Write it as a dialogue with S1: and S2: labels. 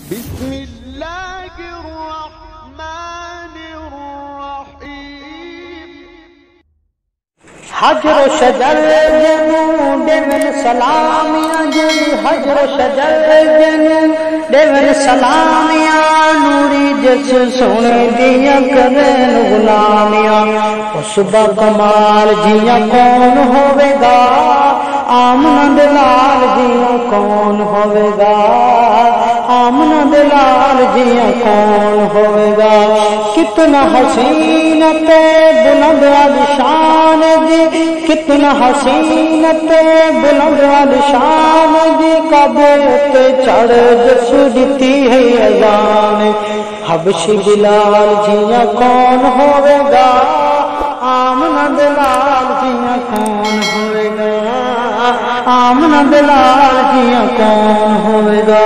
S1: بسم اللہ الرحمن الرحیم
S2: حجر و شجر جنوں دیون سلامیاں جی حجر و شجر جنوں دیون سلامیاں نوری جس سونے دیاں کرن غلامیاں اس با کمال جیاں کون ہوے گا آمنہ دلال جیاں کون ہوے گا آمنہ دلال جیاں کون ہوے گا کتنا حسین تے بلند شان جی کتنا حسین تے بلند شان جی کعبے تے چڑھ جس دتی ہے اذان حبشی بلال جیاں کون ہوے گا آمنہ دلال جیاں کون ہوے گا آمنہ دلال جیاں کون ہوے گا